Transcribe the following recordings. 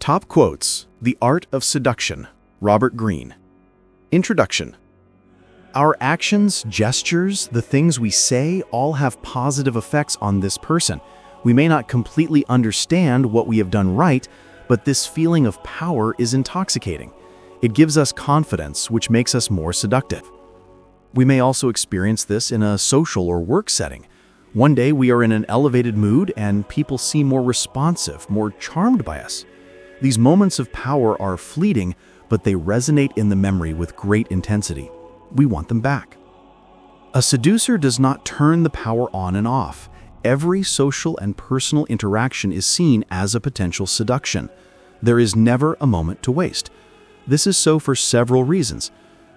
Top quotes: The Art of Seduction, Robert Greene. Introduction. Our actions, gestures, the things we say all have positive effects on this person. We may not completely understand what we have done right, but this feeling of power is intoxicating. It gives us confidence, which makes us more seductive. We may also experience this in a social or work setting. One day we are in an elevated mood and people seem more responsive, more charmed by us. These moments of power are fleeting, but they resonate in the memory with great intensity. We want them back. A seducer does not turn the power on and off. Every social and personal interaction is seen as a potential seduction. There is never a moment to waste. This is so for several reasons.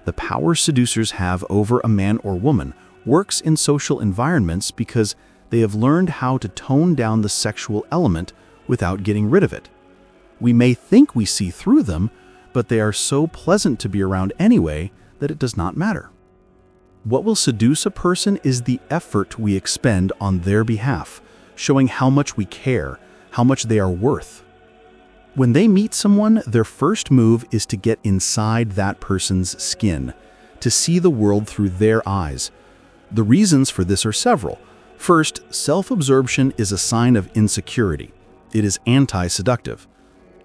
The power seducers have over a man or woman works in social environments because they have learned how to tone down the sexual element without getting rid of it. We may think we see through them, but they are so pleasant to be around anyway that it does not matter. What will seduce a person is the effort we expend on their behalf, showing how much we care, how much they are worth. When they meet someone, their first move is to get inside that person's skin, to see the world through their eyes. The reasons for this are several. First, self-absorption is a sign of insecurity. It is anti-seductive.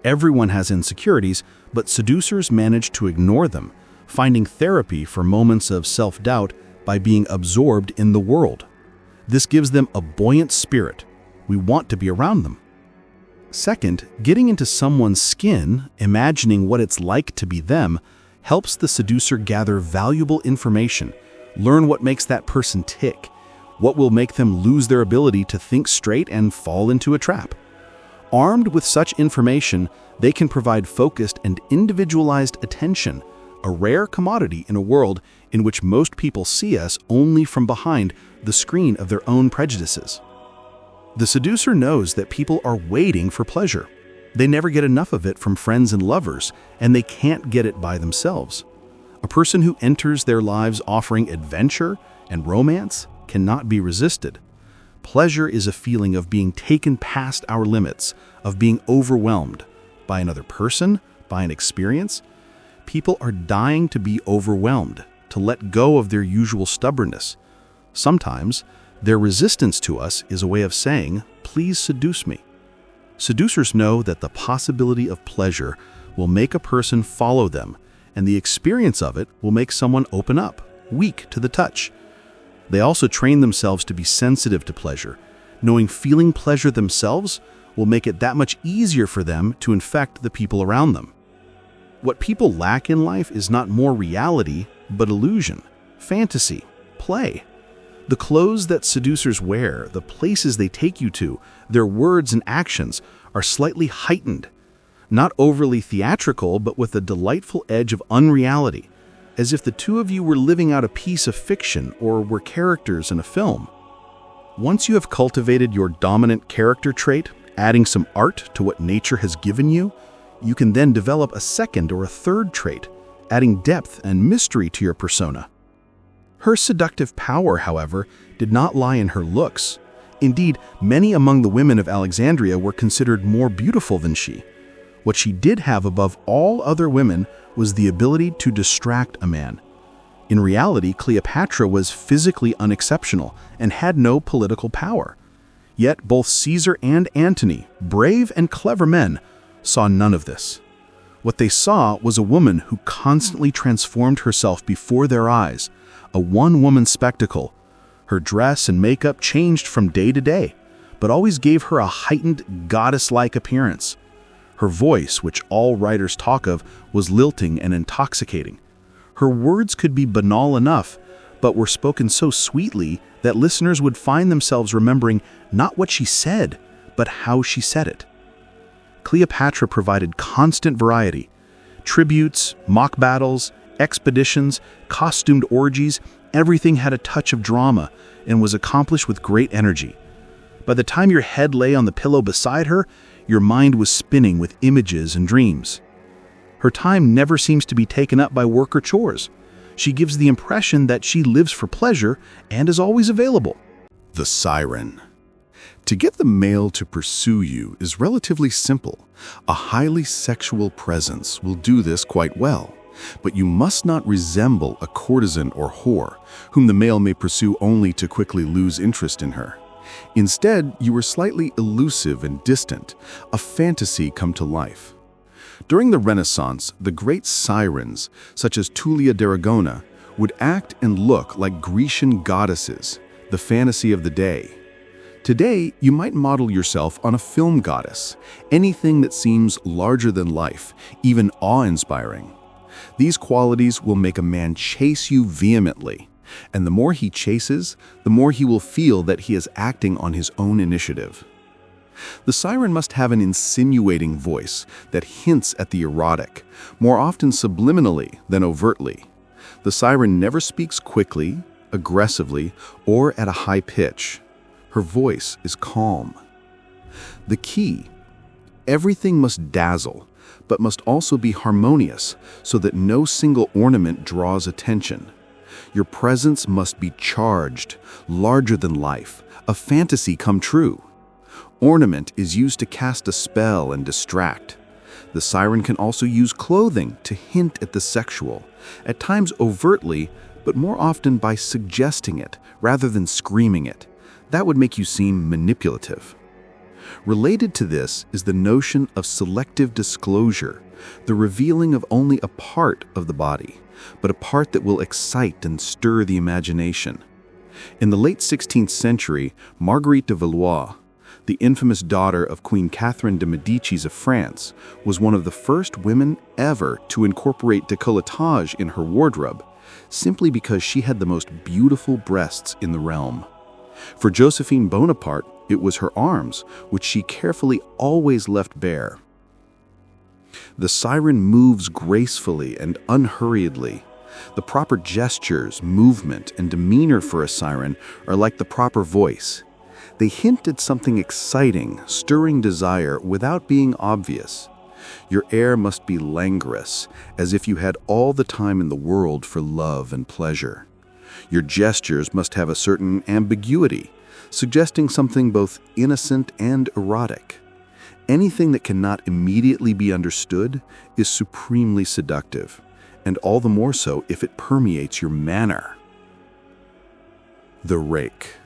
Everyone has insecurities, but seducers manage to ignore them, finding therapy for moments of self-doubt by being absorbed in the world. This gives them a buoyant spirit. We want to be around them. Second, getting into someone's skin, imagining what it's like to be them, helps the seducer gather valuable information, learn what makes that person tick, what will make them lose their ability to think straight and fall into a trap. Armed with such information, they can provide focused and individualized attention, a rare commodity in a world in which most people see us only from behind the screen of their own prejudices. The seducer knows that people are waiting for pleasure. They never get enough of it from friends and lovers, and they can't get it by themselves. A person who enters their lives offering adventure and romance cannot be resisted. Pleasure is a feeling of being taken past our limits, of being overwhelmed by another person, by an experience. People are dying to be overwhelmed, to let go of their usual stubbornness. Sometimes, their resistance to us is a way of saying, "Please seduce me." Seducers know that the possibility of pleasure will make a person follow them, and the experience of it will make someone open up, weak to the touch. They also train themselves to be sensitive to pleasure. Knowing feeling pleasure themselves will make it that much easier for them to infect the people around them. What people lack in life is not more reality, but illusion, fantasy, play. The clothes that seducers wear, the places they take you to, their words and actions are slightly heightened. Not overly theatrical, but with a delightful edge of unreality, as if the two of you were living out a piece of fiction or were characters in a film. Once you have cultivated your dominant character trait, adding some art to what nature has given you, you can then develop a second or a third trait, adding depth and mystery to your persona. Her seductive power, however, did not lie in her looks. Indeed, many among the women of Alexandria were considered more beautiful than she. What she did have above all other women was the ability to distract a man. In reality, Cleopatra was physically unexceptional and had no political power. Yet both Caesar and Antony, brave and clever men, saw none of this. What they saw was a woman who constantly transformed herself before their eyes, a one-woman spectacle. Her dress and makeup changed from day to day, but always gave her a heightened, goddess-like appearance. Her voice, which all writers talk of, was lilting and intoxicating. Her words could be banal enough, but were spoken so sweetly that listeners would find themselves remembering not what she said, but how she said it. Cleopatra provided constant variety. Tributes, mock battles, expeditions, costumed orgies, everything had a touch of drama and was accomplished with great energy. By the time your head lay on the pillow beside her, your mind was spinning with images and dreams. Her time never seems to be taken up by work or chores. She gives the impression that she lives for pleasure and is always available. The Siren. To get the male to pursue you is relatively simple. A highly sexual presence will do this quite well. But you must not resemble a courtesan or whore, whom the male may pursue only to quickly lose interest in her. Instead, you are slightly elusive and distant, a fantasy come to life. During the Renaissance, the great sirens, such as Tullia d'Aragona, would act and look like Grecian goddesses, the fantasy of the day. Today, you might model yourself on a film goddess, anything that seems larger than life, even awe-inspiring. These qualities will make a man chase you vehemently, and the more he chases, the more he will feel that he is acting on his own initiative. The siren must have an insinuating voice that hints at the erotic, more often subliminally than overtly. The siren never speaks quickly, aggressively, or at a high pitch. Her voice is calm. The key: everything must dazzle, but must also be harmonious so that no single ornament draws attention. Your presence must be charged, larger than life, a fantasy come true. Ornament is used to cast a spell and distract. The siren can also use clothing to hint at the sexual, at times overtly, but more often by suggesting it rather than screaming it. That would make you seem manipulative. Related to this is the notion of selective disclosure, the revealing of only a part of the body, but a part that will excite and stir the imagination. In the late 16th century, Marguerite de Valois, the infamous daughter of Queen Catherine de Medicis of France, was one of the first women ever to incorporate décolletage in her wardrobe, simply because she had the most beautiful breasts in the realm. For Josephine Bonaparte, it was her arms, which she carefully always left bare. The siren moves gracefully and unhurriedly. The proper gestures, movement, and demeanor for a siren are like the proper voice. They hint at something exciting, stirring desire without being obvious. Your air must be languorous, as if you had all the time in the world for love and pleasure. Your gestures must have a certain ambiguity, suggesting something both innocent and erotic. Anything that cannot immediately be understood is supremely seductive, and all the more so if it permeates your manner. The rake.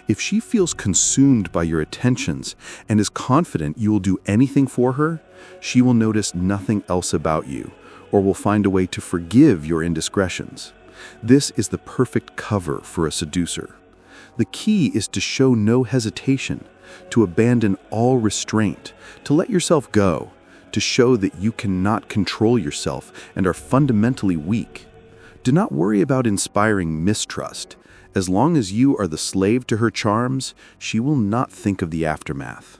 If she feels consumed by your attentions and is confident you will do anything for her, she will notice nothing else about you, or will find a way to forgive your indiscretions. This is the perfect cover for a seducer. The key is to show no hesitation, to abandon all restraint, to let yourself go, to show that you cannot control yourself and are fundamentally weak. Do not worry about inspiring mistrust. As long as you are the slave to her charms, she will not think of the aftermath.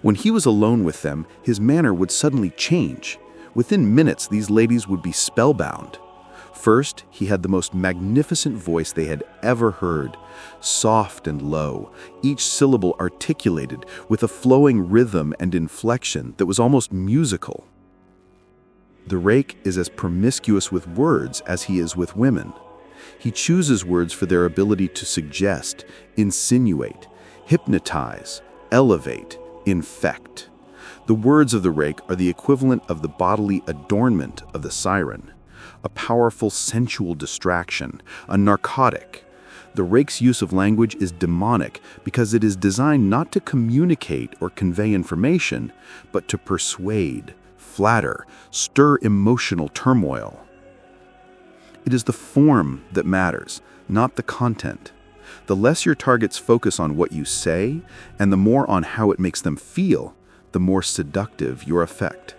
When he was alone with them, his manner would suddenly change. Within minutes, these ladies would be spellbound. First, he had the most magnificent voice they had ever heard, soft and low, each syllable articulated with a flowing rhythm and inflection that was almost musical. The rake is as promiscuous with words as he is with women. He chooses words for their ability to suggest, insinuate, hypnotize, elevate, infect. The words of the rake are the equivalent of the bodily adornment of the siren, a powerful sensual distraction, a narcotic. The rake's use of language is demonic because it is designed not to communicate or convey information, but to persuade, flatter, stir emotional turmoil. It is the form that matters, not the content. The less your targets focus on what you say, and the more on how it makes them feel, the more seductive your effect.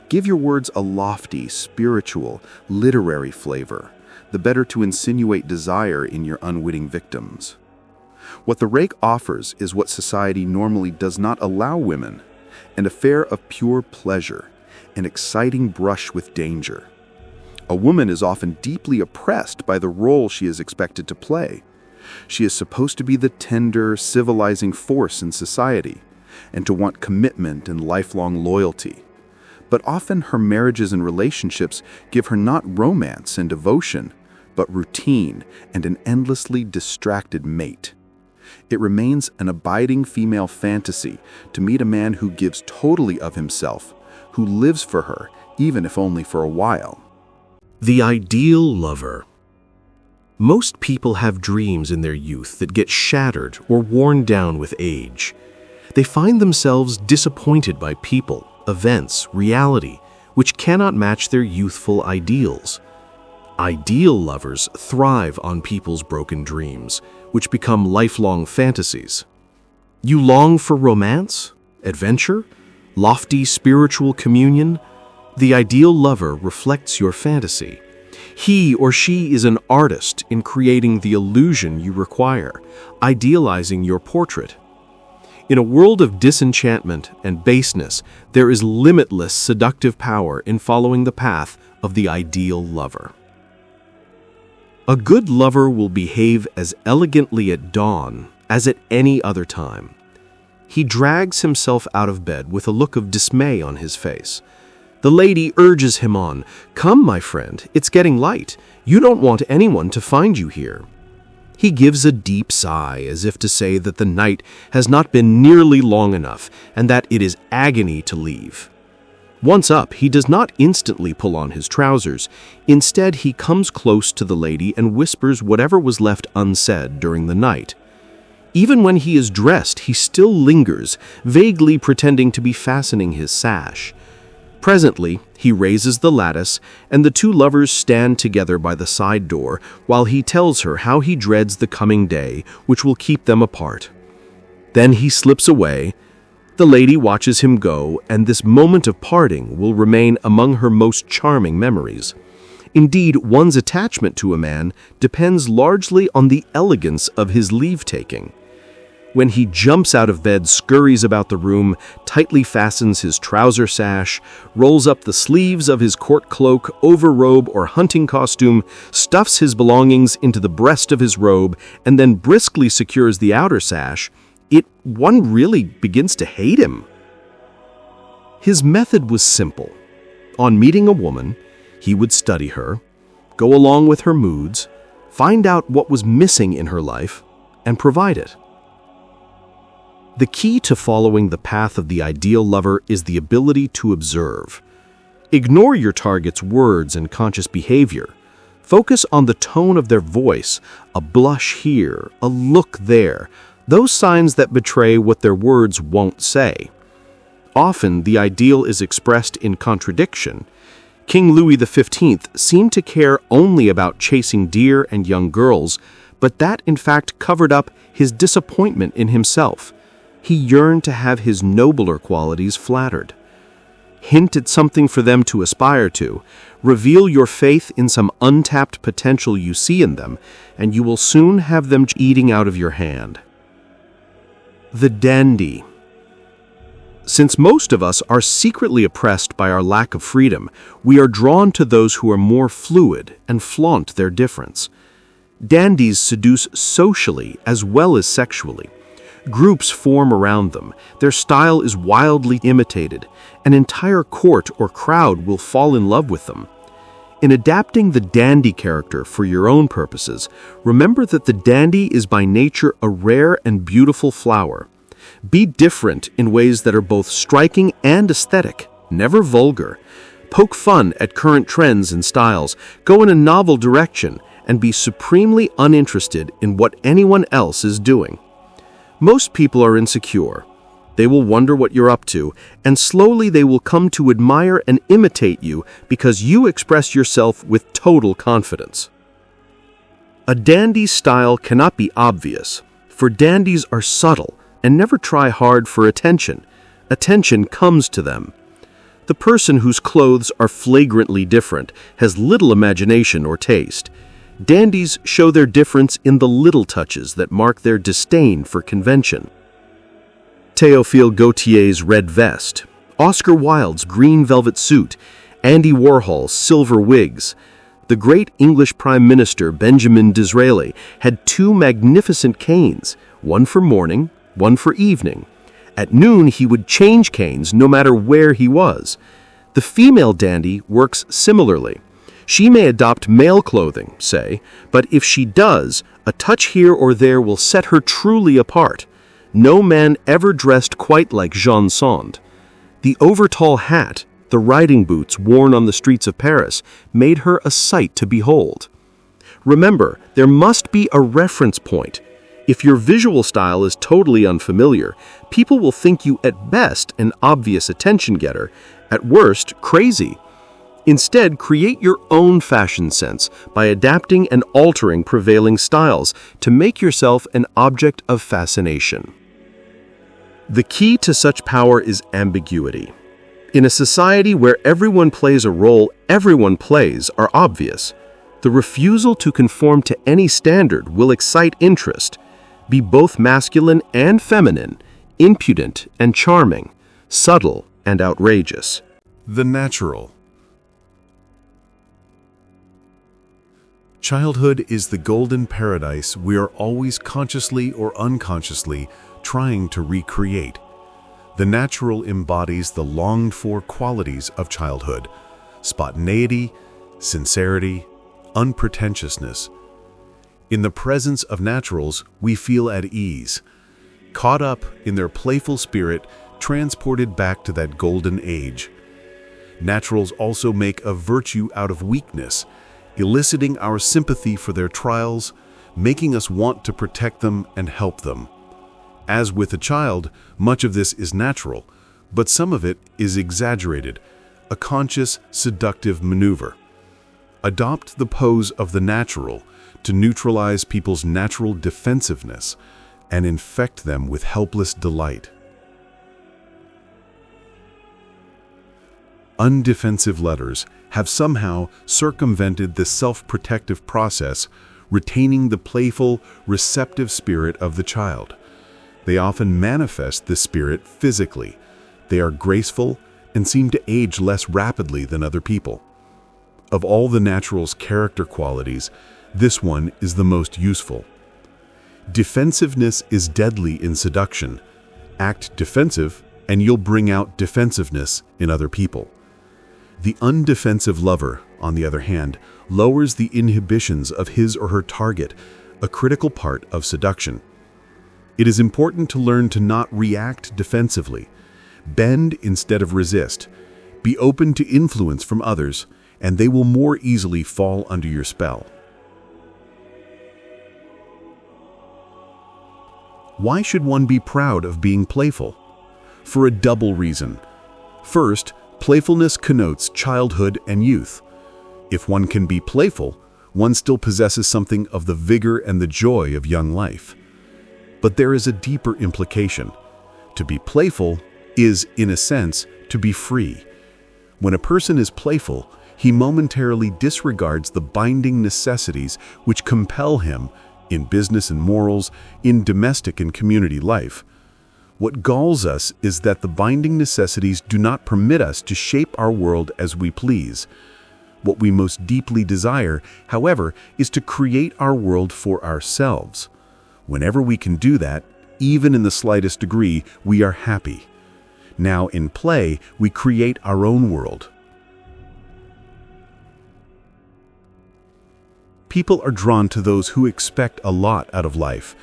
Give your words a lofty, spiritual, literary flavor, the better to insinuate desire in your unwitting victims. What the rake offers is what society normally does not allow women, an affair of pure pleasure, an exciting brush with danger. A woman is often deeply oppressed by the role she is expected to play. She is supposed to be the tender, civilizing force in society, and to want commitment and lifelong loyalty. But often her marriages and relationships give her not romance and devotion, but routine and an endlessly distracted mate. It remains an abiding female fantasy to meet a man who gives totally of himself, who lives for her, even if only for a while. The ideal lover. Most people have dreams in their youth that get shattered or worn down with age. They find themselves disappointed by people, events, reality, which cannot match their youthful ideals. Ideal lovers thrive on people's broken dreams, which become lifelong fantasies. You long for romance, adventure, lofty spiritual communion? The ideal lover reflects your fantasy. He or she is an artist in creating the illusion you require, idealizing your portrait. In a world of disenchantment and baseness, there is limitless seductive power in following the path of the ideal lover. A good lover will behave as elegantly at dawn as at any other time. He drags himself out of bed with a look of dismay on his face. The lady urges him on. "Come, my friend, it's getting light. You don't want anyone to find you here." He gives a deep sigh as if to say that the night has not been nearly long enough and that it is agony to leave. Once up, he does not instantly pull on his trousers. Instead, he comes close to the lady and whispers whatever was left unsaid during the night. Even when he is dressed, he still lingers, vaguely pretending to be fastening his sash. Presently, he raises the lattice, and the two lovers stand together by the side door while he tells her how he dreads the coming day, which will keep them apart. Then he slips away. The lady watches him go, and this moment of parting will remain among her most charming memories. Indeed, one's attachment to a man depends largely on the elegance of his leave-taking. When he jumps out of bed, scurries about the room, tightly fastens his trouser sash, rolls up the sleeves of his court cloak, overrobe, or hunting costume, stuffs his belongings into the breast of his robe, and then briskly secures the outer sash, one really begins to hate him. His method was simple. On meeting a woman, he would study her, go along with her moods, find out what was missing in her life, and provide it. The key to following the path of the ideal lover is the ability to observe. Ignore your target's words and conscious behavior. Focus on the tone of their voice, a blush here, a look there, those signs that betray what their words won't say. Often, the ideal is expressed in contradiction. King Louis XV seemed to care only about chasing deer and young girls, but that in fact covered up his disappointment in himself. He yearned to have his nobler qualities flattered. Hint at something for them to aspire to. Reveal your faith in some untapped potential you see in them, and you will soon have them eating out of your hand. The dandy. Since most of us are secretly oppressed by our lack of freedom, we are drawn to those who are more fluid and flaunt their difference. Dandies seduce socially as well as sexually. Groups form around them. Their style is wildly imitated. An entire court or crowd will fall in love with them. In adapting the dandy character for your own purposes, remember that the dandy is by nature a rare and beautiful flower. Be different in ways that are both striking and aesthetic, never vulgar. Poke fun at current trends and styles, go in a novel direction, and be supremely uninterested in what anyone else is doing. Most people are insecure. They will wonder what you're up to, and slowly they will come to admire and imitate you because you express yourself with total confidence. A dandy's style cannot be obvious, for dandies are subtle and never try hard for attention. Attention comes to them. The person whose clothes are flagrantly different has little imagination or taste. Dandies show their difference in the little touches that mark their disdain for convention. Théophile Gautier's red vest, Oscar Wilde's green velvet suit, Andy Warhol's silver wigs. The great English Prime Minister Benjamin Disraeli had two magnificent canes, one for morning, one for evening. At noon, he would change canes no matter where he was. The female dandy works similarly. She may adopt male clothing, say, but if she does, a touch here or there will set her truly apart. No man ever dressed quite like Jean Sand. The overtall hat, the riding boots worn on the streets of Paris, made her a sight to behold. Remember, there must be a reference point. If your visual style is totally unfamiliar, people will think you at best an obvious attention getter, at worst crazy. Instead, create your own fashion sense by adapting and altering prevailing styles to make yourself an object of fascination. The key to such power is ambiguity. In a society where everyone plays a role everyone plays are obvious, the refusal to conform to any standard will excite interest, be both masculine and feminine, impudent and charming, subtle and outrageous. The natural. Childhood is the golden paradise we are always consciously or unconsciously trying to recreate. The natural embodies the longed-for qualities of childhood: spontaneity, sincerity, unpretentiousness. In the presence of naturals, we feel at ease, caught up in their playful spirit, transported back to that golden age. Naturals also make a virtue out of weakness, eliciting our sympathy for their trials, making us want to protect them and help them. As with a child, much of this is natural, but some of it is exaggerated, a conscious, seductive maneuver. Adopt the pose of the natural to neutralize people's natural defensiveness and infect them with helpless delight. Undefensive letters have somehow circumvented the self-protective process, retaining the playful, receptive spirit of the child. They often manifest this spirit physically. They are graceful and seem to age less rapidly than other people. Of all the natural's character qualities, this one is the most useful. Defensiveness is deadly in seduction. Act defensive, and you'll bring out defensiveness in other people. The undefensive lover, on the other hand, lowers the inhibitions of his or her target, a critical part of seduction. It is important to learn to not react defensively. Bend instead of resist. Be open to influence from others, and they will more easily fall under your spell. Why should one be proud of being playful? For a double reason. First, playfulness connotes childhood and youth. If one can be playful, one still possesses something of the vigor and the joy of young life. But there is a deeper implication. To be playful is, in a sense, to be free. When a person is playful, he momentarily disregards the binding necessities which compel him in business and morals, in domestic and community life. What galls us is that the binding necessities do not permit us to shape our world as we please. What we most deeply desire, however, is to create our world for ourselves. Whenever we can do that, even in the slightest degree, we are happy. Now, in play, we create our own world. People are drawn to those who expect a lot out of life,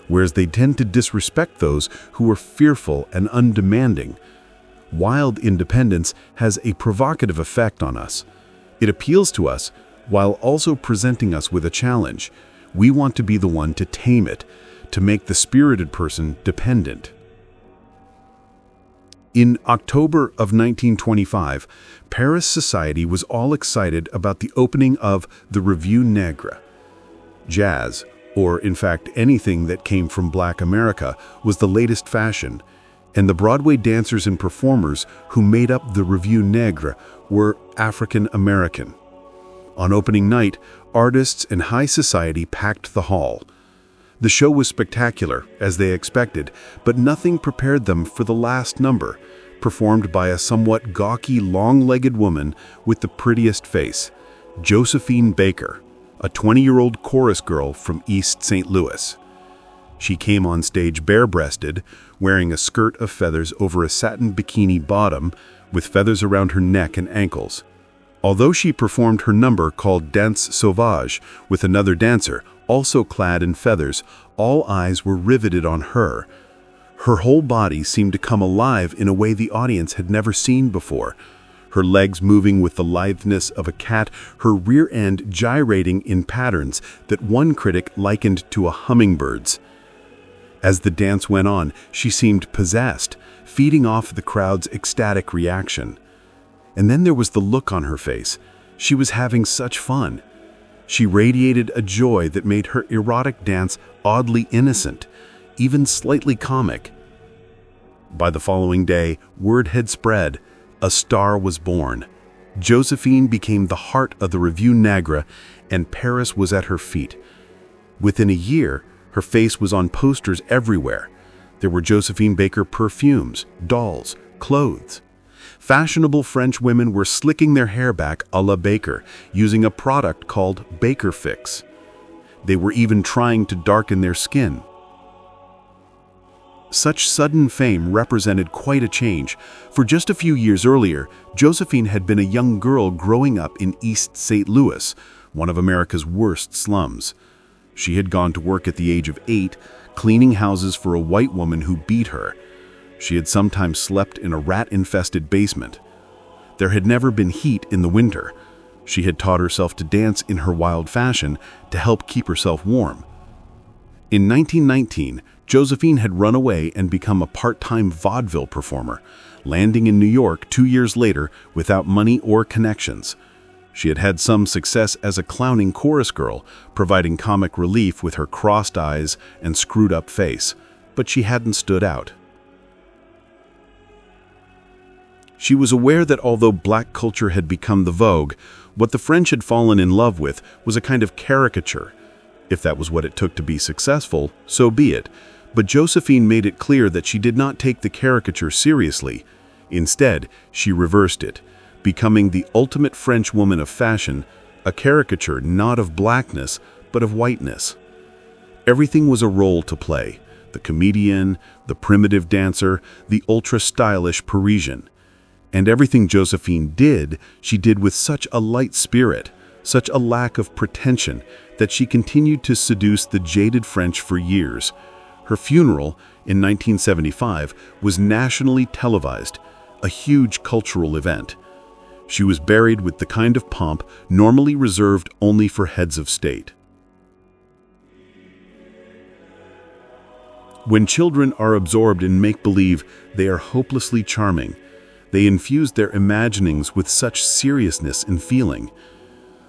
whereas they tend to disrespect those who are fearful and undemanding. Wild independence has a provocative effect on us. It appeals to us while also presenting us with a challenge. We want to be the one to tame it, to make the spirited person dependent. In October of 1925, Paris society was all excited about the opening of the Revue Negre. Jazz, or in fact anything that came from Black America, was the latest fashion, and the Broadway dancers and performers who made up the Revue Negre were African American. On opening night, artists and high society packed the hall. The show was spectacular, as they expected, but nothing prepared them for the last number, performed by a somewhat gawky, long-legged woman with the prettiest face, Josephine Baker, a 20-year-old chorus girl from East St. Louis. She came on stage bare-breasted, wearing a skirt of feathers over a satin bikini bottom with feathers around her neck and ankles. Although she performed her number called Danse Sauvage with another dancer, also clad in feathers, all eyes were riveted on her. Her whole body seemed to come alive in a way the audience had never seen before. Her legs moving with the litheness of a cat, her rear end gyrating in patterns that one critic likened to a hummingbird's. As the dance went on, she seemed possessed, feeding off the crowd's ecstatic reaction. And then there was the look on her face. She was having such fun. She radiated a joy that made her erotic dance oddly innocent, even slightly comic. By the following day, word had spread. A star was born. Josephine became the heart of the Revue Negre, and Paris was at her feet. Within a year, her face was on posters everywhere. There were Josephine Baker perfumes, dolls, clothes. Fashionable French women were slicking their hair back a la Baker, using a product called Baker Fix. They were even trying to darken their skin. Such sudden fame represented quite a change. For just a few years earlier, Josephine had been a young girl growing up in East St. Louis, one of America's worst slums. She had gone to work at the age of 8, cleaning houses for a white woman who beat her. She had sometimes slept in a rat-infested basement. There had never been heat in the winter. She had taught herself to dance in her wild fashion to help keep herself warm. In 1919, Josephine had run away and become a part-time vaudeville performer, landing in New York 2 years later without money or connections. She had had some success as a clowning chorus girl, providing comic relief with her crossed eyes and screwed-up face, but she hadn't stood out. She was aware that although black culture had become the vogue, what the French had fallen in love with was a kind of caricature. If that was what it took to be successful, so be it. But Josephine made it clear that she did not take the caricature seriously. Instead, she reversed it, becoming the ultimate French woman of fashion, a caricature not of blackness, but of whiteness. Everything was a role to play: the comedian, the primitive dancer, the ultra-stylish Parisian. And everything Josephine did, she did with such a light spirit, such a lack of pretension, that she continued to seduce the jaded French for years. Her funeral, in 1975, was nationally televised, a huge cultural event. She was buried with the kind of pomp normally reserved only for heads of state. When children are absorbed in make-believe, they are hopelessly charming. They infuse their imaginings with such seriousness and feeling.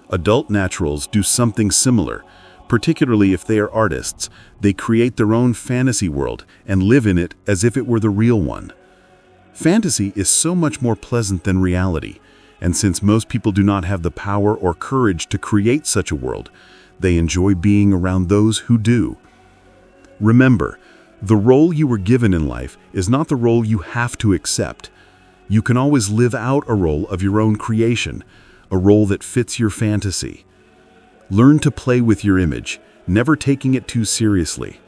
Adult naturals do something similar, particularly if they are artists. They create their own fantasy world and live in it as if it were the real one. Fantasy is so much more pleasant than reality, and since most people do not have the power or courage to create such a world, they enjoy being around those who do. Remember, the role you were given in life is not the role you have to accept. You can always live out a role of your own creation, a role that fits your fantasy. Learn to play with your image, never taking it too seriously.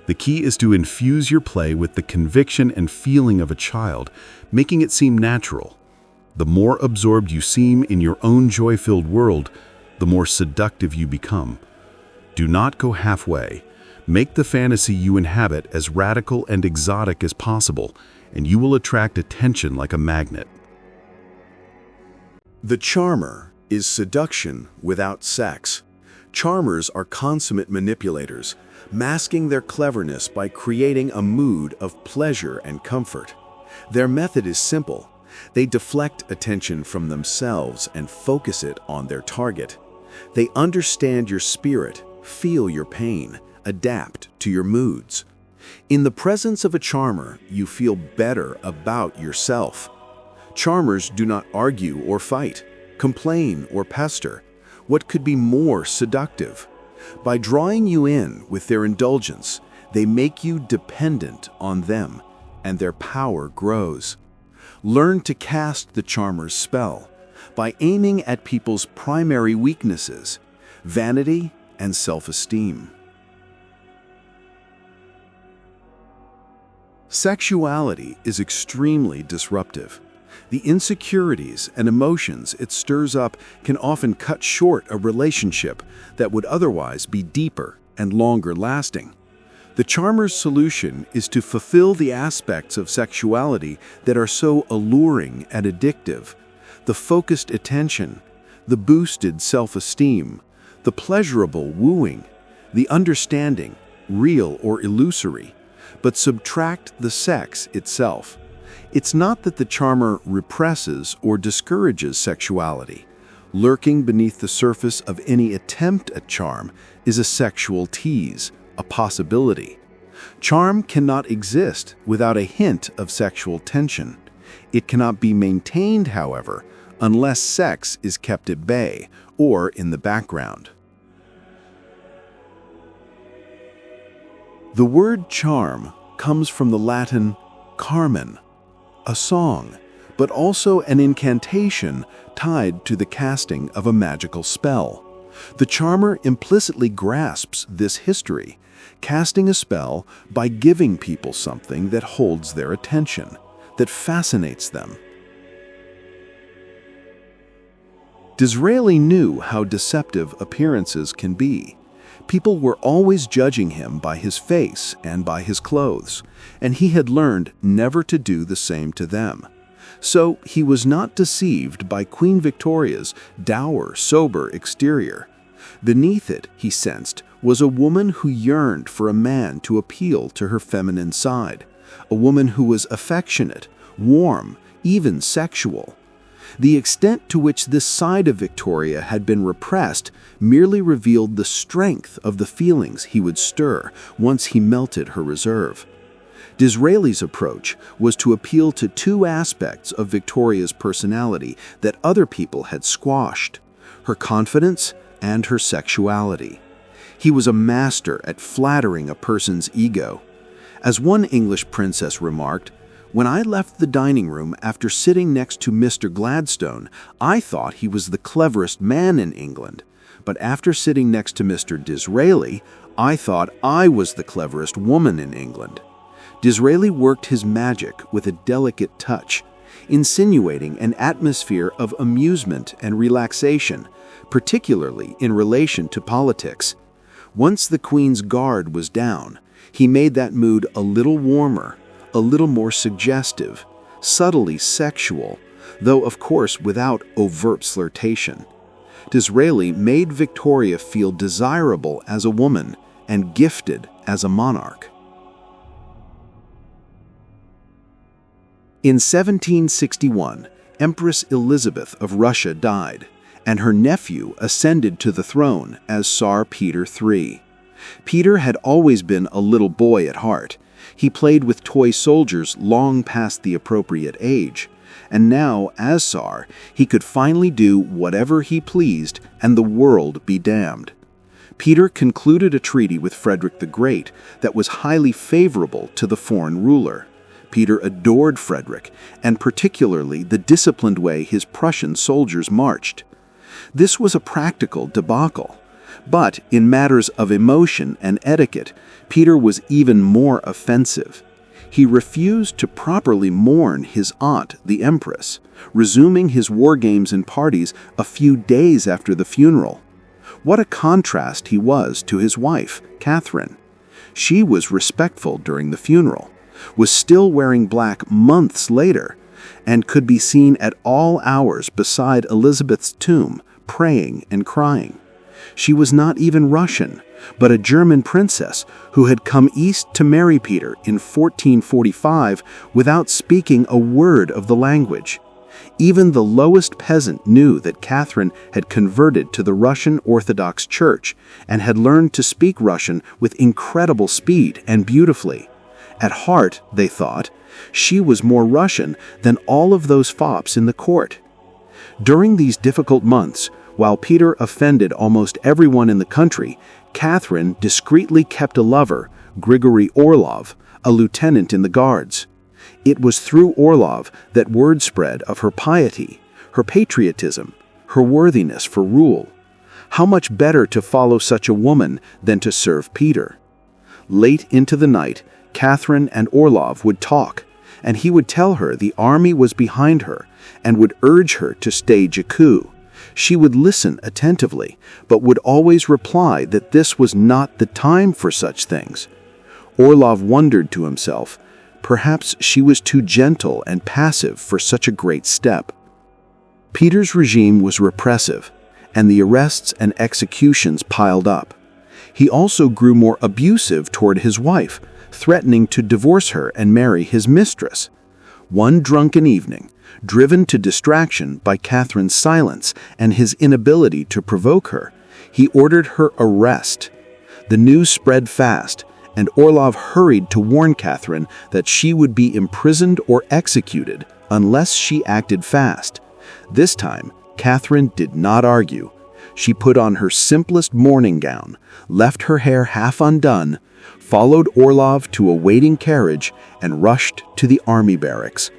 The key is to infuse your play with the conviction and feeling of a child, making it seem natural. The more absorbed you seem in your own joy-filled world, the more seductive you become. Do not go halfway. Make the fantasy you inhabit as radical and exotic as possible, and you will attract attention like a magnet. The charmer is seduction without sex. Charmers are consummate manipulators, masking their cleverness by creating a mood of pleasure and comfort. Their method is simple. They deflect attention from themselves and focus it on their target. They understand your spirit, feel your pain, adapt to your moods. In the presence of a charmer, you feel better about yourself. Charmers do not argue or fight, complain or pester. What could be more seductive? By drawing you in with their indulgence, they make you dependent on them, and their power grows. Learn to cast the charmer's spell by aiming at people's primary weaknesses, vanity and self-esteem. Sexuality is extremely disruptive. The insecurities and emotions it stirs up can often cut short a relationship that would otherwise be deeper and longer lasting. The charmer's solution is to fulfill the aspects of sexuality that are so alluring and addictive: the focused attention, the boosted self-esteem, the pleasurable wooing, the understanding, real or illusory, but subtract the sex itself. It's not that the charmer represses or discourages sexuality. Lurking beneath the surface of any attempt at charm is a sexual tease, a possibility. Charm cannot exist without a hint of sexual tension. It cannot be maintained, however, unless sex is kept at bay or in the background. The word charm comes from the Latin carmen, a song, but also an incantation tied to the casting of a magical spell. The charmer implicitly grasps this history, casting a spell by giving people something that holds their attention, that fascinates them. Disraeli knew how deceptive appearances can be. People were always judging him by his face and by his clothes, and he had learned never to do the same to them. So he was not deceived by Queen Victoria's dour, sober exterior. Beneath it, he sensed, was a woman who yearned for a man to appeal to her feminine side, a woman who was affectionate, warm, even sexual. The extent to which this side of Victoria had been repressed merely revealed the strength of the feelings he would stir once he melted her reserve. Disraeli's approach was to appeal to two aspects of Victoria's personality that other people had squashed: her confidence and her sexuality. He was a master at flattering a person's ego. As one English princess remarked, "When I left the dining room after sitting next to Mr. Gladstone, I thought he was the cleverest man in England. But after sitting next to Mr. Disraeli, I thought I was the cleverest woman in England." Disraeli worked his magic with a delicate touch, insinuating an atmosphere of amusement and relaxation, particularly in relation to politics. Once the Queen's guard was down, he made that mood a little warmer, a little more suggestive, subtly sexual, though of course without overt flirtation. Disraeli made Victoria feel desirable as a woman and gifted as a monarch. In 1761, Empress Elizabeth of Russia died, and her nephew ascended to the throne as Tsar Peter III. Peter had always been a little boy at heart. He played with toy soldiers long past the appropriate age, and now, as Tsar, he could finally do whatever he pleased and the world be damned. Peter concluded a treaty with Frederick the Great that was highly favorable to the foreign ruler. Peter adored Frederick, and particularly the disciplined way his Prussian soldiers marched. This was a practical debacle. But in matters of emotion and etiquette, Peter was even more offensive. He refused to properly mourn his aunt, the Empress, resuming his war games and parties a few days after the funeral. What a contrast he was to his wife, Catherine. She was respectful during the funeral, was still wearing black months later, and could be seen at all hours beside Elizabeth's tomb, praying and crying. She was not even Russian, but a German princess who had come east to marry Peter in 1445 without speaking a word of the language. Even the lowest peasant knew that Catherine had converted to the Russian Orthodox Church and had learned to speak Russian with incredible speed and beautifully. At heart, they thought, she was more Russian than all of those fops in the court. During these difficult months, while Peter offended almost everyone in the country, Catherine discreetly kept a lover, Grigory Orlov, a lieutenant in the Guards. It was through Orlov that word spread of her piety, her patriotism, her worthiness for rule. How much better to follow such a woman than to serve Peter? Late into the night, Catherine and Orlov would talk, and he would tell her the army was behind her and would urge her to stage a coup. She would listen attentively, but would always reply that this was not the time for such things. Orlov wondered to himself, perhaps she was too gentle and passive for such a great step. Peter's regime was repressive, and the arrests and executions piled up. He also grew more abusive toward his wife, threatening to divorce her and marry his mistress. One drunken evening, driven to distraction by Catherine's silence and his inability to provoke her, he ordered her arrest. The news spread fast, and Orlov hurried to warn Catherine that she would be imprisoned or executed unless she acted fast. This time, Catherine did not argue. She put on her simplest mourning gown, left her hair half undone, followed Orlov to a waiting carriage, and rushed to the army barracks.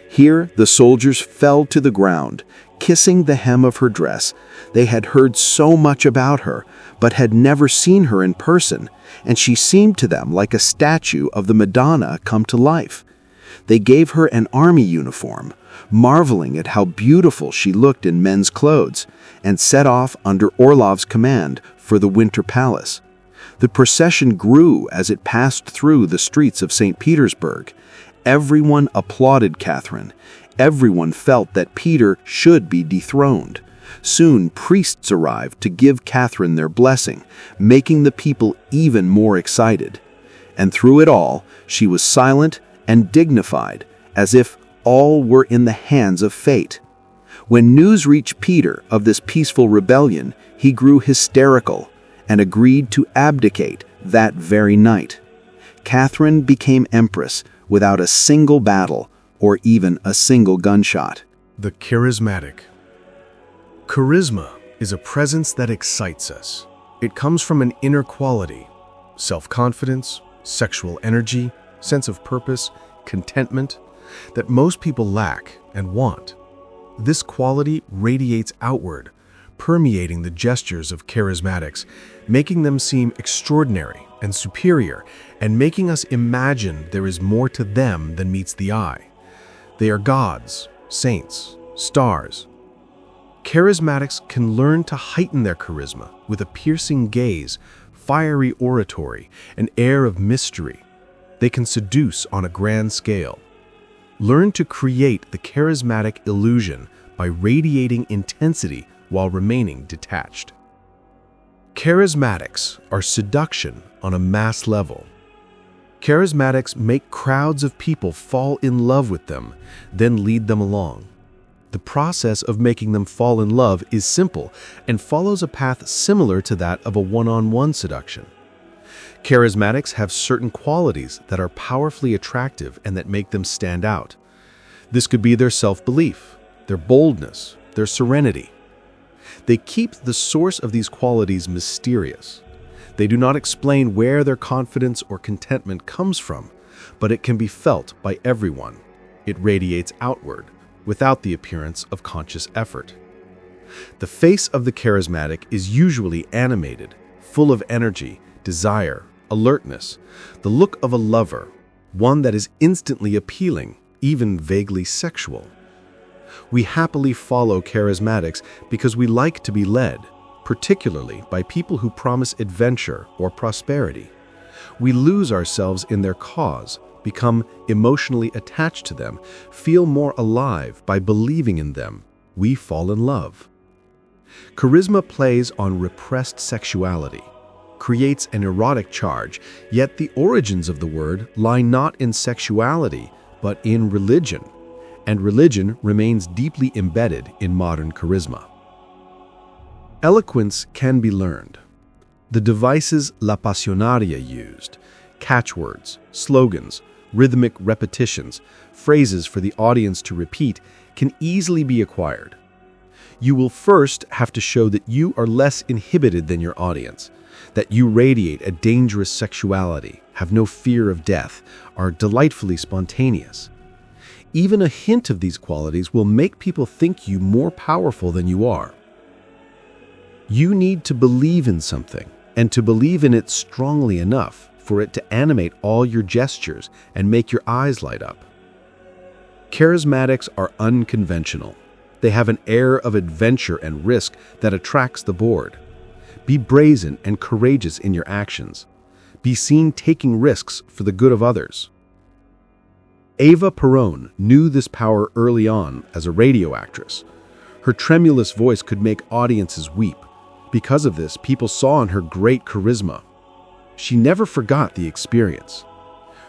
Here, the soldiers fell to the ground, kissing the hem of her dress. They had heard so much about her, but had never seen her in person, and she seemed to them like a statue of the Madonna come to life. They gave her an army uniform, marveling at how beautiful she looked in men's clothes, and set off under Orlov's command for the Winter Palace. The procession grew as it passed through the streets of St. Petersburg. Everyone applauded Catherine. Everyone felt that Peter should be dethroned. Soon, priests arrived to give Catherine their blessing, making the people even more excited. And through it all, she was silent and dignified, as if all were in the hands of fate. When news reached Peter of this peaceful rebellion, he grew hysterical and agreed to abdicate that very night. Catherine became empress without a single battle or even a single gunshot. The charismatic. Charisma is a presence that excites us. It comes from an inner quality: self-confidence, sexual energy, sense of purpose, contentment, that most people lack and want. This quality radiates outward, permeating the gestures of charismatics, making them seem extraordinary and superior, and making us imagine there is more to them than meets the eye. They are gods, saints, stars. Charismatics can learn to heighten their charisma with a piercing gaze, fiery oratory, an air of mystery. They can seduce on a grand scale. Learn to create the charismatic illusion by radiating intensity while remaining detached. Charismatics are seduction on a mass level. Charismatics make crowds of people fall in love with them, then lead them along. The process of making them fall in love is simple and follows a path similar to that of a one-on-one seduction. Charismatics have certain qualities that are powerfully attractive and that make them stand out. This could be their self-belief, their boldness, their serenity. They keep the source of these qualities mysterious. They do not explain where their confidence or contentment comes from, but it can be felt by everyone. It radiates outward, without the appearance of conscious effort. The face of the charismatic is usually animated, full of energy, desire, alertness, the look of a lover, one that is instantly appealing, even vaguely sexual. We happily follow charismatics because we like to be led, particularly by people who promise adventure or prosperity. We lose ourselves in their cause, become emotionally attached to them, feel more alive by believing in them. We fall in love. Charisma plays on repressed sexuality, creates an erotic charge, yet the origins of the word lie not in sexuality, but in religion, and religion remains deeply embedded in modern charisma. Eloquence can be learned. The devices La Pasionaria used, catchwords, slogans, rhythmic repetitions, phrases for the audience to repeat, can easily be acquired. You will first have to show that you are less inhibited than your audience, that you radiate a dangerous sexuality, have no fear of death, are delightfully spontaneous. Even a hint of these qualities will make people think you more powerful than you are. You need to believe in something, and to believe in it strongly enough for it to animate all your gestures and make your eyes light up. Charismatics are unconventional. They have an air of adventure and risk that attracts the bored. Be brazen and courageous in your actions. Be seen taking risks for the good of others. Ava Perón knew this power early on as a radio actress. Her tremulous voice could make audiences weep. Because of this, people saw in her great charisma. She never forgot the experience.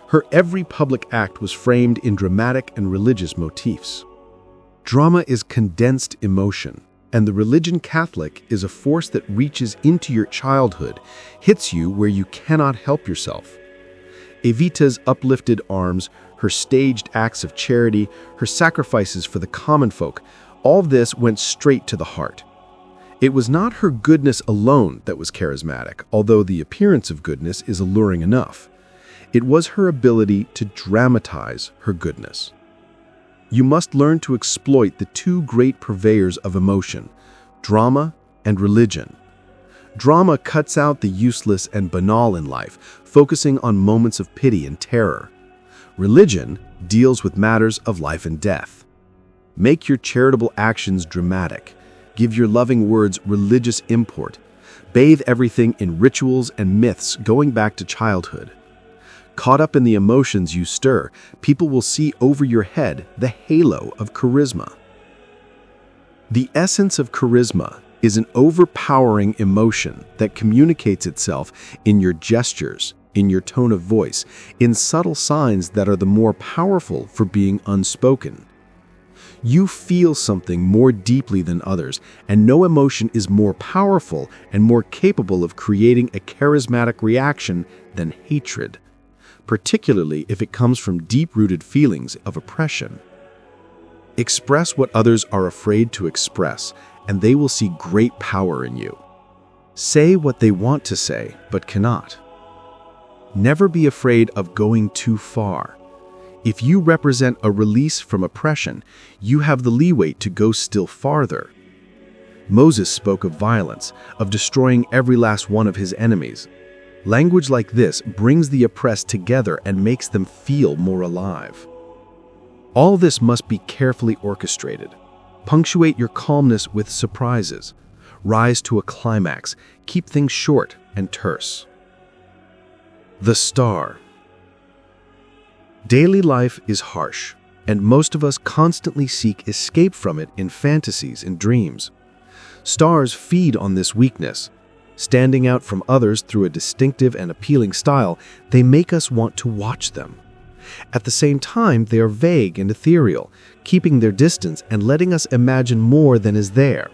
Her every public act was framed in dramatic and religious motifs. Drama is condensed emotion, and the religion Catholic is a force that reaches into your childhood, hits you where you cannot help yourself. Evita's uplifted arms, her staged acts of charity, her sacrifices for the common folk, all this went straight to the heart. It was not her goodness alone that was charismatic, although the appearance of goodness is alluring enough. It was her ability to dramatize her goodness. You must learn to exploit the two great purveyors of emotion, drama and religion. Drama cuts out the useless and banal in life, focusing on moments of pity and terror. Religion deals with matters of life and death. Make your charitable actions dramatic. Give your loving words religious import. Bathe everything in rituals and myths going back to childhood. Caught up in the emotions you stir, people will see over your head the halo of charisma. The essence of charisma is an overpowering emotion that communicates itself in your gestures, in your tone of voice, in subtle signs that are the more powerful for being unspoken. You feel something more deeply than others, and no emotion is more powerful and more capable of creating a charismatic reaction than hatred, particularly if it comes from deep-rooted feelings of oppression. Express what others are afraid to express, and they will see great power in you. Say what they want to say, but cannot. Never be afraid of going too far. If you represent a release from oppression, you have the leeway to go still farther. Moses spoke of violence, of destroying every last one of his enemies. Language like this brings the oppressed together and makes them feel more alive. All this must be carefully orchestrated. Punctuate your calmness with surprises. Rise to a climax. Keep things short and terse. The star. Daily life is harsh, and most of us constantly seek escape from it in fantasies and dreams. Stars feed on this weakness. Standing out from others through a distinctive and appealing style, they make us want to watch them. At the same time, they are vague and ethereal, keeping their distance and letting us imagine more than is there.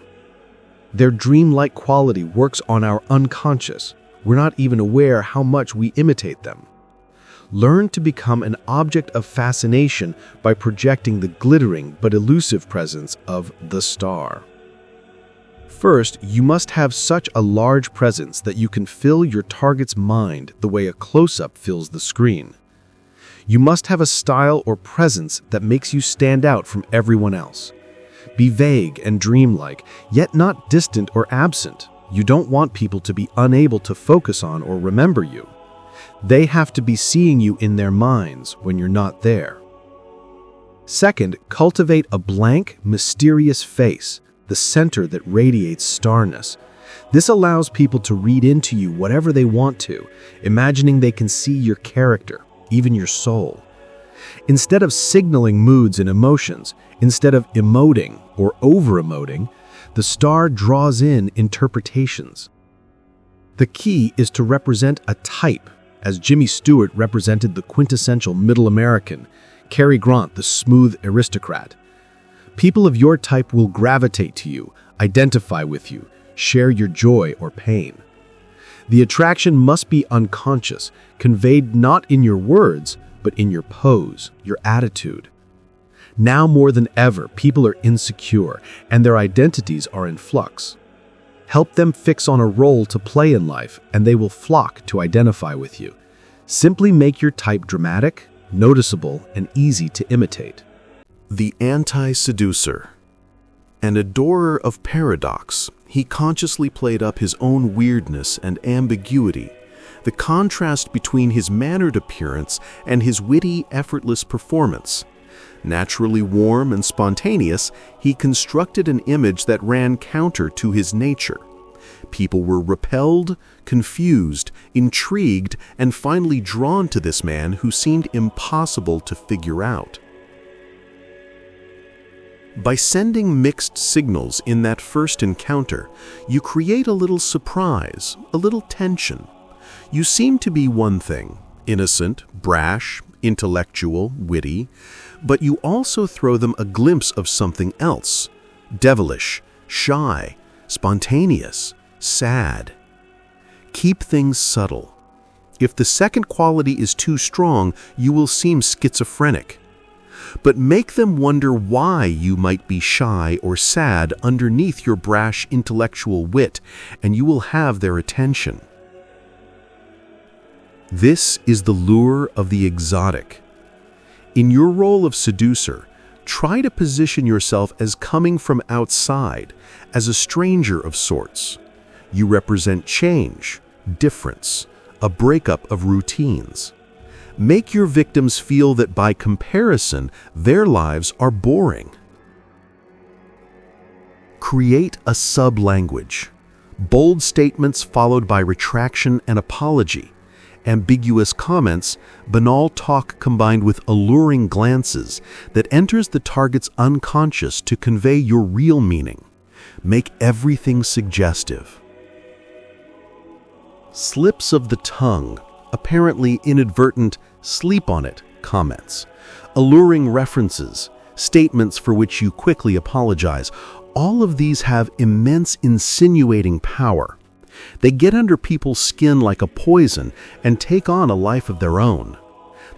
Their dreamlike quality works on our unconscious. We're not even aware how much we imitate them. Learn to become an object of fascination by projecting the glittering but elusive presence of the star. First, you must have such a large presence that you can fill your target's mind the way a close-up fills the screen. You must have a style or presence that makes you stand out from everyone else. Be vague and dreamlike, yet not distant or absent. You don't want people to be unable to focus on or remember you. They have to be seeing you in their minds when you're not there. Second, cultivate a blank, mysterious face, the center that radiates starness. This allows people to read into you whatever they want to, imagining they can see your character, even your soul. Instead of signaling moods and emotions, instead of emoting or over-emoting, the star draws in interpretations. The key is to represent a type, as Jimmy Stewart represented the quintessential middle American, Cary Grant the smooth aristocrat. People of your type will gravitate to you, identify with you, share your joy or pain. The attraction must be unconscious, conveyed not in your words, but in your pose, your attitude. Now more than ever, people are insecure, and their identities are in flux. Help them fix on a role to play in life, and they will flock to identify with you. Simply make your type dramatic, noticeable, and easy to imitate. The anti-seducer. An adorer of paradox, he consciously played up his own weirdness and ambiguity, the contrast between his mannered appearance and his witty, effortless performance. Naturally warm and spontaneous, he constructed an image that ran counter to his nature. People were repelled, confused, intrigued, and finally drawn to this man who seemed impossible to figure out. By sending mixed signals in that first encounter, you create a little surprise, a little tension. You seem to be one thing, innocent, brash, intellectual, witty, but you also throw them a glimpse of something else, devilish, shy, spontaneous, sad. Keep things subtle. If the second quality is too strong, you will seem schizophrenic. But make them wonder why you might be shy or sad underneath your brash intellectual wit, and you will have their attention. This is the lure of the exotic. In your role of seducer, try to position yourself as coming from outside, as a stranger of sorts. You represent change, difference, a breakup of routines. Make your victims feel that by comparison, their lives are boring. Create a sub-language. Bold statements followed by retraction and apology. Ambiguous comments, banal talk combined with alluring glances that enters the target's unconscious to convey your real meaning. Make everything suggestive. Slips of the tongue, apparently inadvertent sleep on it comments, alluring references, statements for which you quickly apologize, all of these have immense insinuating power. They get under people's skin like a poison and take on a life of their own.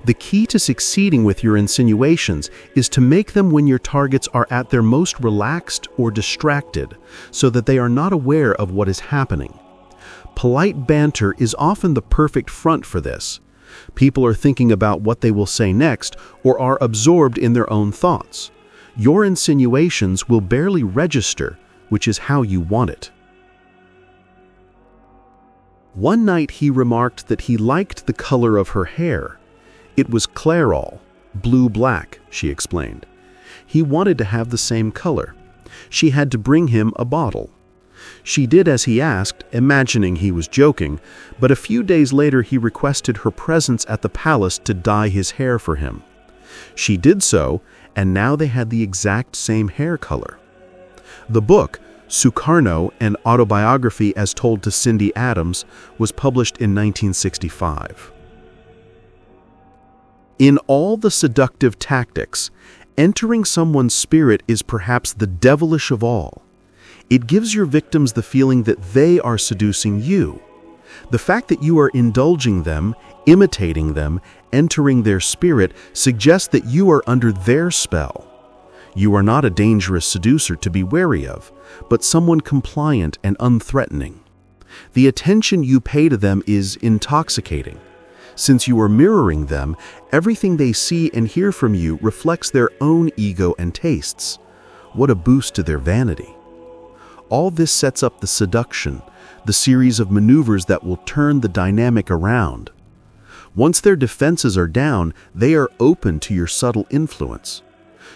The key to succeeding with your insinuations is to make them when your targets are at their most relaxed or distracted, so that they are not aware of what is happening. Polite banter is often the perfect front for this. People are thinking about what they will say next or are absorbed in their own thoughts. Your insinuations will barely register, which is how you want it. One night he remarked that he liked the color of her hair. It was clairol, blue-black, she explained. He wanted to have the same color. She had to bring him a bottle. She did as he asked, imagining he was joking, but a few days later he requested her presence at the palace to dye his hair for him. She did so, and now they had the exact same hair color. The book, Sukarno, an autobiography as told to Cindy Adams, was published in 1965. In all the seductive tactics, entering someone's spirit is perhaps the devilish of all. It gives your victims the feeling that they are seducing you. The fact that you are indulging them, imitating them, entering their spirit suggests that you are under their spell. You are not a dangerous seducer to be wary of, but someone compliant and unthreatening. The attention you pay to them is intoxicating. Since you are mirroring them, everything they see and hear from you reflects their own ego and tastes. What a boost to their vanity. All this sets up the seduction, the series of maneuvers that will turn the dynamic around. Once their defenses are down, they are open to your subtle influence.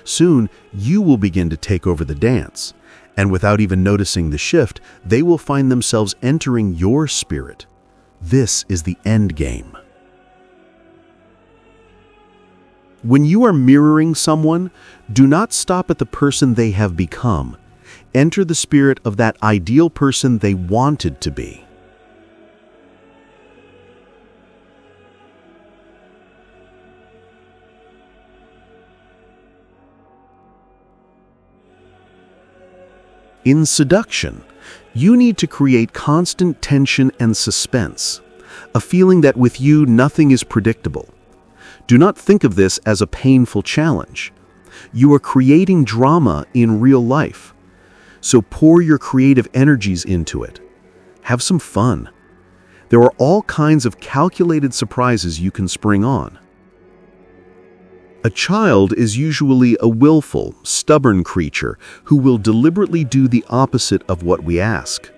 Soon, you will begin to take over the dance, and without even noticing the shift, they will find themselves entering your spirit. This is the end game. When you are mirroring someone, do not stop at the person they have become. Enter the spirit of that ideal person they wanted to be. In seduction, you need to create constant tension and suspense, a feeling that with you nothing is predictable. Do not think of this as a painful challenge. You are creating drama in real life. So pour your creative energies into it. Have some fun. There are all kinds of calculated surprises you can spring on. A child is usually a willful, stubborn creature who will deliberately do the opposite of what we ask.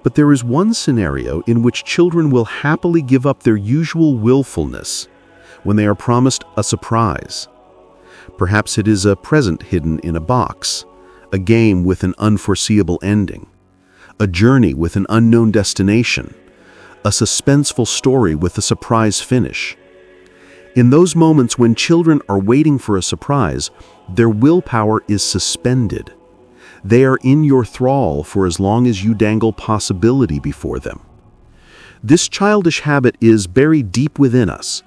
But there is one scenario in which children will happily give up their usual willfulness when they are promised a surprise. Perhaps it is a present hidden in a box, a game with an unforeseeable ending, a journey with an unknown destination, a suspenseful story with a surprise finish. In those moments when children are waiting for a surprise, their willpower is suspended. They are in your thrall for as long as you dangle possibility before them. This childish habit is buried deep within us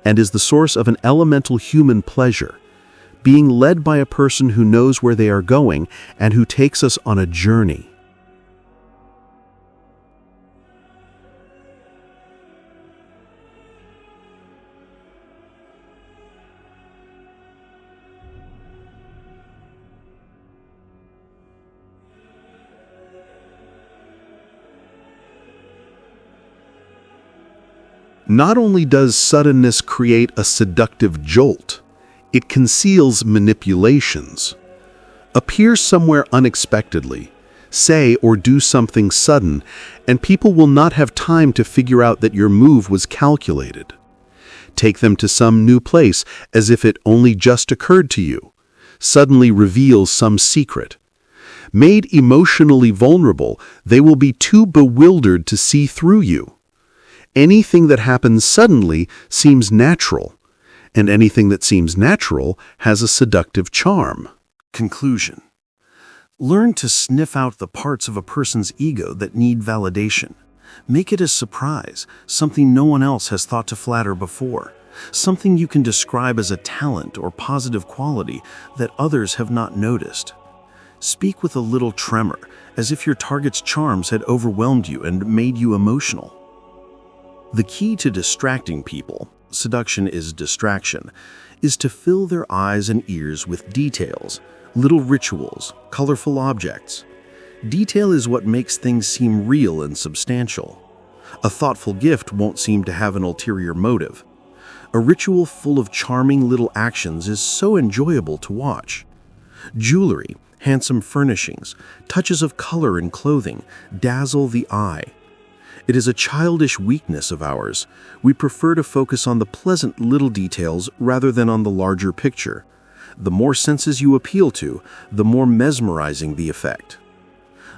and is the source of an elemental human pleasure, being led by a person who knows where they are going and who takes us on a journey. Not only does suddenness create a seductive jolt, it conceals manipulations. Appear somewhere unexpectedly, say or do something sudden, and people will not have time to figure out that your move was calculated. Take them to some new place as if it only just occurred to you. Suddenly reveals some secret. Made emotionally vulnerable, they will be too bewildered to see through you. Anything that happens suddenly seems natural, and anything that seems natural has a seductive charm. Conclusion. Learn to sniff out the parts of a person's ego that need validation. Make it a surprise, something no one else has thought to flatter before, something you can describe as a talent or positive quality that others have not noticed. Speak with a little tremor, as if your target's charms had overwhelmed you and made you emotional. The key to distracting people, seduction is distraction, is to fill their eyes and ears with details, little rituals, colorful objects. Detail is what makes things seem real and substantial. A thoughtful gift won't seem to have an ulterior motive. A ritual full of charming little actions is so enjoyable to watch. Jewelry, handsome furnishings, touches of color in clothing dazzle the eye. It is a childish weakness of ours. We prefer to focus on the pleasant little details rather than on the larger picture. The more senses you appeal to, the more mesmerizing the effect.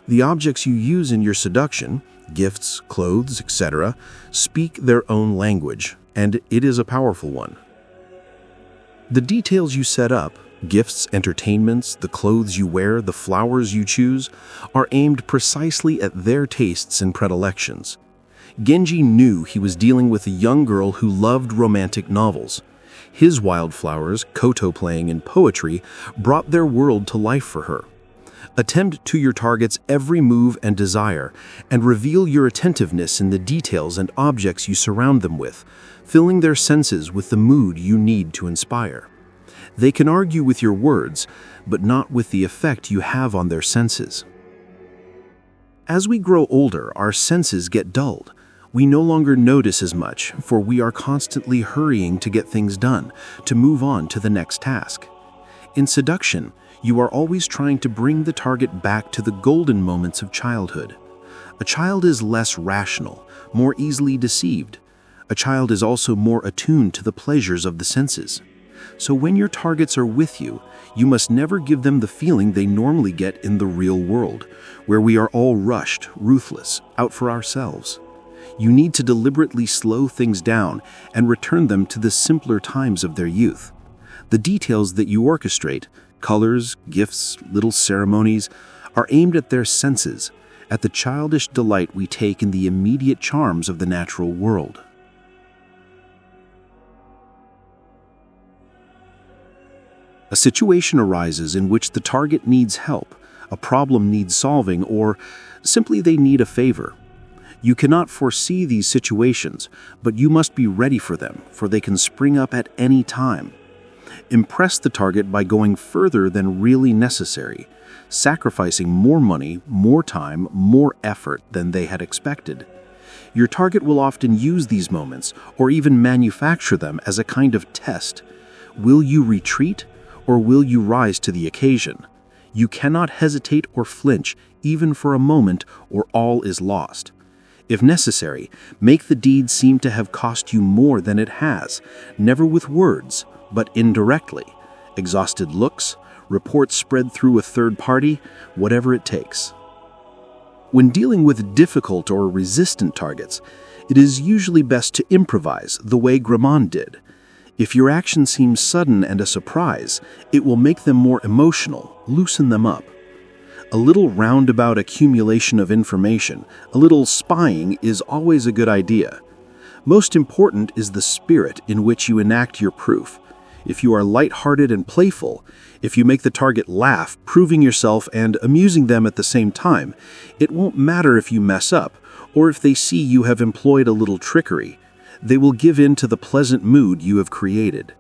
The objects you use in your seduction, gifts, clothes, etc., speak their own language, and it is a powerful one. The details you set up, gifts, entertainments, the clothes you wear, the flowers you choose, are aimed precisely at their tastes and predilections. Genji knew he was dealing with a young girl who loved romantic novels. His wildflowers, koto playing, and poetry brought their world to life for her. Attend to your target's every move and desire, and reveal your attentiveness in the details and objects you surround them with, filling their senses with the mood you need to inspire. They can argue with your words, but not with the effect you have on their senses. As we grow older, our senses get dulled. We no longer notice as much, for we are constantly hurrying to get things done, to move on to the next task. In seduction, you are always trying to bring the target back to the golden moments of childhood. A child is less rational, more easily deceived. A child is also more attuned to the pleasures of the senses. So when your targets are with you, you must never give them the feeling they normally get in the real world, where we are all rushed, ruthless, out for ourselves. You need to deliberately slow things down and return them to the simpler times of their youth. The details that you orchestrate, colors, gifts, little ceremonies, are aimed at their senses, at the childish delight we take in the immediate charms of the natural world. A situation arises in which the target needs help, a problem needs solving, or simply they need a favor. You cannot foresee these situations, but you must be ready for them, for they can spring up at any time. Impress the target by going further than really necessary, sacrificing more money, more time, more effort than they had expected. Your target will often use these moments, or even manufacture them as a kind of test. Will you retreat, or will you rise to the occasion? You cannot hesitate or flinch, even for a moment, or all is lost. If necessary, make the deed seem to have cost you more than it has, never with words, but indirectly. exhausted looks, reports spread through a third party, whatever it takes. When dealing with difficult or resistant targets, it is usually best to improvise the way Greene did. If your action seems sudden and a surprise, it will make them more emotional, loosen them up. A little roundabout accumulation of information, a little spying, is always a good idea. Most important is the spirit in which you enact your proof. If you are lighthearted and playful, if you make the target laugh, proving yourself and amusing them at the same time, it won't matter if you mess up, or if they see you have employed a little trickery. They will give in to the pleasant mood you have created.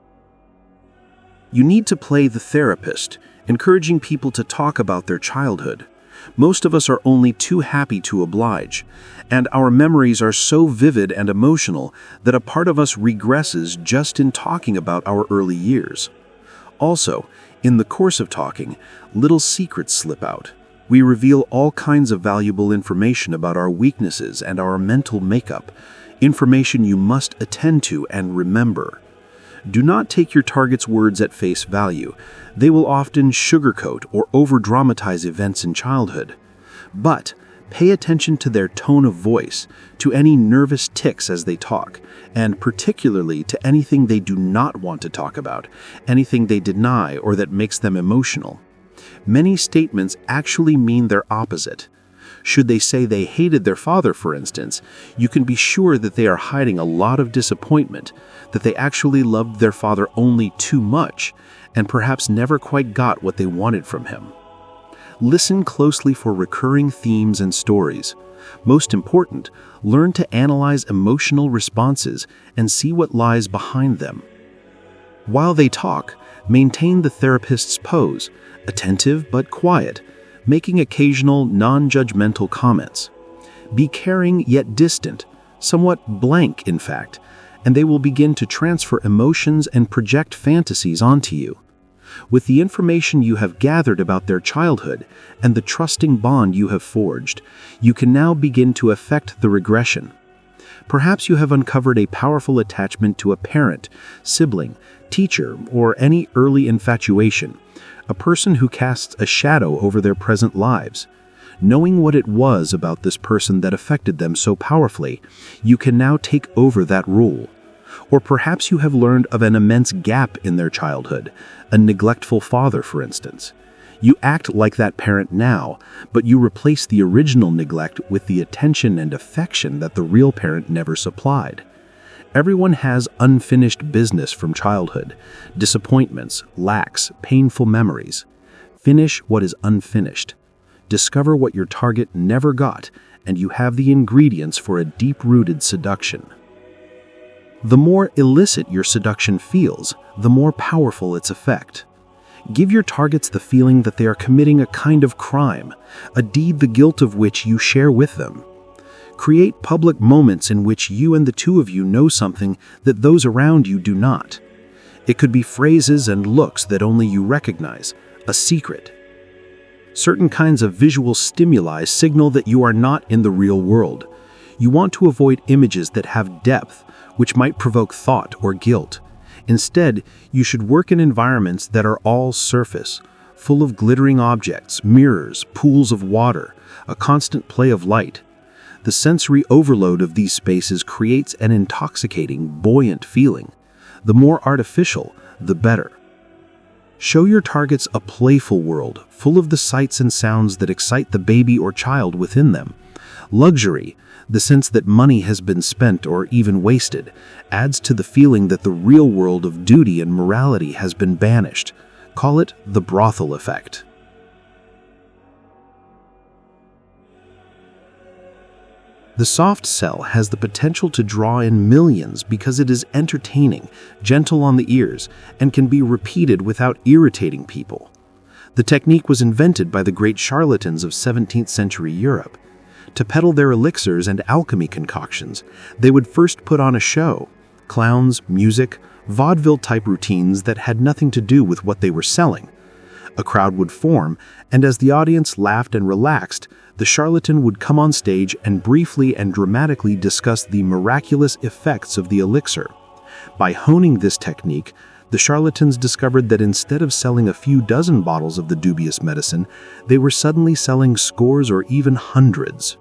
You need to play the therapist, encouraging people to talk about their childhood. Most of us are only too happy to oblige, and our memories are so vivid and emotional that a part of us regresses just in talking about our early years. Also, in the course of talking, little secrets slip out. We reveal all kinds of valuable information about our weaknesses and our mental makeup, information you must attend to and remember. Do not take your target's words at face value. They will often sugarcoat or over-dramatize events in childhood. But pay attention to their tone of voice, to any nervous tics as they talk, and particularly to anything they do not want to talk about, anything they deny or that makes them emotional. Many statements actually mean their opposite. Should they say they hated their father, for instance, you can be sure that they are hiding a lot of disappointment, that they actually loved their father only too much, and perhaps never quite got what they wanted from him. Listen closely for recurring themes and stories. Most important, learn to analyze emotional responses and see what lies behind them. While they talk, maintain the therapist's pose, attentive but quiet, making occasional non-judgmental comments. Be caring yet distant, somewhat blank in fact, and they will begin to transfer emotions and project fantasies onto you. With the information you have gathered about their childhood and the trusting bond you have forged, you can now begin to affect the regression. Perhaps you have uncovered a powerful attachment to a parent, sibling, teacher, or any early infatuation, a person who casts a shadow over their present lives. Knowing what it was about this person that affected them so powerfully, you can now take over that role. Or perhaps you have learned of an immense gap in their childhood, a neglectful father, for instance. You act like that parent now, but you replace the original neglect with the attention and affection that the real parent never supplied. Everyone has unfinished business from childhood, disappointments, lacks, painful memories. Finish what is unfinished. Discover what your target never got, and you have the ingredients for a deep-rooted seduction. The more illicit your seduction feels, the more powerful its effect. Give your targets the feeling that they are committing a kind of crime, a deed the guilt of which you share with them. Create public moments in which you and the two of you know something that those around you do not. It could be phrases and looks that only you recognize, a secret. Certain kinds of visual stimuli signal that you are not in the real world. You want to avoid images that have depth, which might provoke thought or guilt. Instead, you should work in environments that are all surface, full of glittering objects, mirrors, pools of water, a constant play of light. The sensory overload of these spaces creates an intoxicating, buoyant feeling. The more artificial, the better. Show your targets a playful world, full of the sights and sounds that excite the baby or child within them. Luxury, the sense that money has been spent or even wasted, adds to the feeling that the real world of duty and morality has been banished. Call it the brothel effect. The soft sell has the potential to draw in millions because it is entertaining, gentle on the ears, and can be repeated without irritating people. The technique was invented by the great charlatans of 17th century Europe. To peddle their elixirs and alchemy concoctions, they would first put on a show, clowns, music, vaudeville-type routines that had nothing to do with what they were selling. A crowd would form, and as the audience laughed and relaxed, the charlatan would come on stage and briefly and dramatically discuss the miraculous effects of the elixir. By honing this technique, The charlatans discovered that instead of selling a few dozen bottles of the dubious medicine, they were suddenly selling scores or even hundreds.